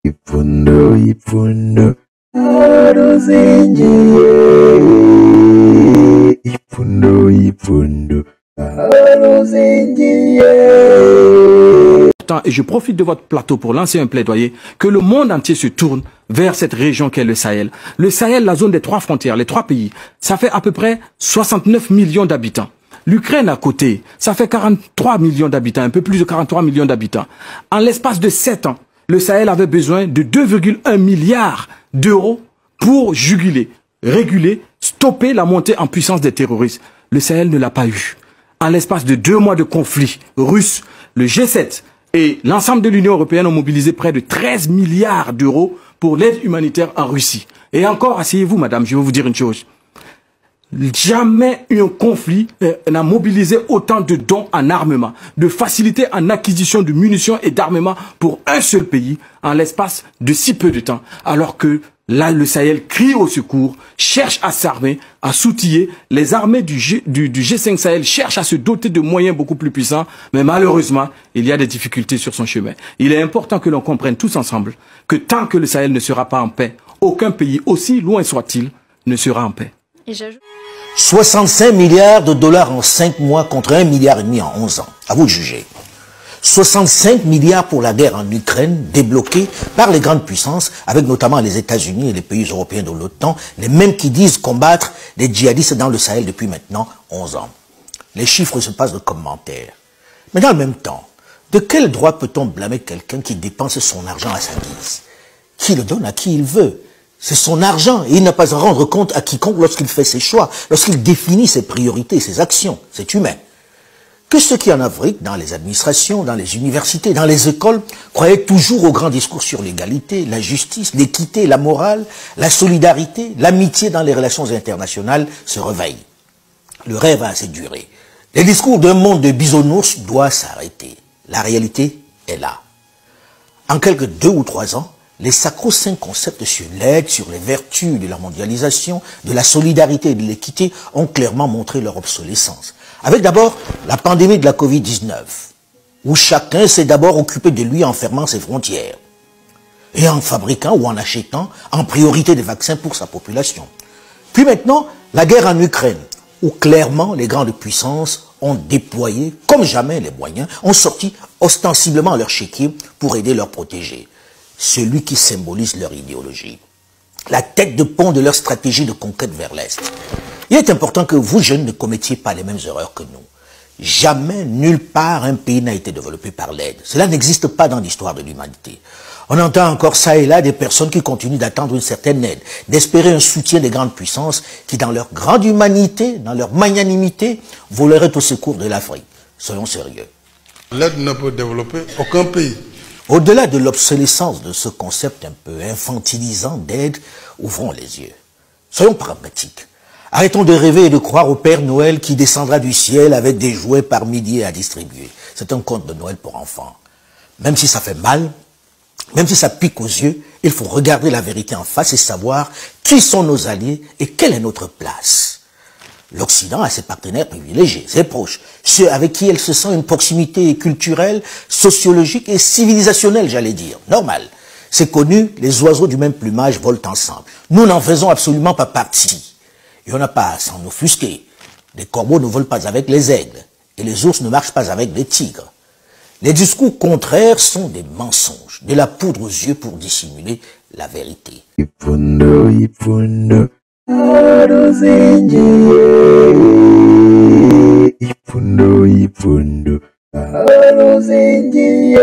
Ipundo, ipundo, aruzengiye. Ipundo, ipundo, aruzengiye. Et je profite de votre plateau pour lancer un plaidoyer que le monde entier se tourne vers cette région qu'est le Sahel. Le Sahel, la zone des trois frontières, les trois pays, ça fait à peu près 69 millions d'habitants. L'Ukraine à côté, ça fait 43 millions d'habitants, un peu plus de 43 millions d'habitants. En l'espace de 7 ans, le Sahel avait besoin de 2,1 milliards d'euros pour juguler, réguler, stopper la montée en puissance des terroristes. Le Sahel ne l'a pas eu. En l'espace de 2 mois de conflit russe, le G7 et l'ensemble de l'Union européenne ont mobilisé près de 13 milliards d'euros pour l'aide humanitaire en Russie. Et encore, asseyez-vous, madame, je vais vous dire une chose. Jamais un conflit n'a mobilisé autant de dons en armement, de facilité en acquisition de munitions et d'armement pour un seul pays en l'espace de si peu de temps. Alors que là, le Sahel crie au secours, cherche à s'armer, à s'outiller. Les armées du G5 Sahel cherchent à se doter de moyens beaucoup plus puissants. Mais malheureusement, il y a des difficultés sur son chemin. Il est important que l'on comprenne tous ensemble que tant que le Sahel ne sera pas en paix, aucun pays, aussi loin soit-il, ne sera en paix. Et j'ajoute 65 milliards de dollars en 5 mois contre 1,5 milliard en 11 ans. À vous de juger. 65 milliards pour la guerre en Ukraine, débloquée par les grandes puissances, avec notamment les États-Unis et les pays européens de l'OTAN, les mêmes qui disent combattre des djihadistes dans le Sahel depuis maintenant 11 ans. Les chiffres se passent de commentaires. Mais dans le même temps, de quel droit peut-on blâmer quelqu'un qui dépense son argent à sa guise? Qui le donne à qui il veut? C'est son argent et il n'a pas à rendre compte à quiconque lorsqu'il fait ses choix, lorsqu'il définit ses priorités, ses actions. C'est humain. Que ceux qui en Afrique, dans les administrations, dans les universités, dans les écoles, croyaient toujours aux grands discours sur l'égalité, la justice, l'équité, la morale, la solidarité, l'amitié dans les relations internationales se réveillent. Le rêve a assez duré. Les discours d'un monde de bisounours doivent s'arrêter. La réalité est là. En quelques 2 ou 3 ans, les sacro-saints concepts sur l'aide, sur les vertus de la mondialisation, de la solidarité et de l'équité ont clairement montré leur obsolescence. Avec d'abord la pandémie de la Covid-19, où chacun s'est d'abord occupé de lui en fermant ses frontières et en fabriquant ou en achetant en priorité des vaccins pour sa population. Puis maintenant, la guerre en Ukraine, où clairement les grandes puissances ont déployé comme jamais les moyens, ont sorti ostensiblement leur chéquier pour aider leurs protégés. Celui qui symbolise leur idéologie, la tête de pont de leur stratégie de conquête vers l'Est. Il est important que vous, jeunes, ne commettiez pas les mêmes erreurs que nous. Jamais, nulle part, un pays n'a été développé par l'aide. Cela n'existe pas dans l'histoire de l'humanité. On entend encore ça et là des personnes qui continuent d'attendre une certaine aide, d'espérer un soutien des grandes puissances qui, dans leur grande humanité, dans leur magnanimité, voleraient au secours de l'Afrique. Soyons sérieux. L'aide ne peut développer aucun pays. Au-delà de l'obsolescence de ce concept un peu infantilisant d'aide, ouvrons les yeux. Soyons pragmatiques. Arrêtons de rêver et de croire au Père Noël qui descendra du ciel avec des jouets par milliers à distribuer. C'est un conte de Noël pour enfants. Même si ça fait mal, même si ça pique aux yeux, il faut regarder la vérité en face et savoir qui sont nos alliés et quelle est notre place. L'Occident a ses partenaires privilégiés, ses proches, ceux avec qui elle se sent une proximité culturelle, sociologique et civilisationnelle, j'allais dire. Normal. C'est connu, les oiseaux du même plumage volent ensemble. Nous n'en faisons absolument pas partie. Et on n'a pas à s'en offusquer. Les corbeaux ne volent pas avec les aigles. Et les ours ne marchent pas avec les tigres. Les discours contraires sont des mensonges, de la poudre aux yeux pour dissimuler la vérité. Ipundo, ipundo, aruzengiye. Ipundo, ipundo, aruzengiye.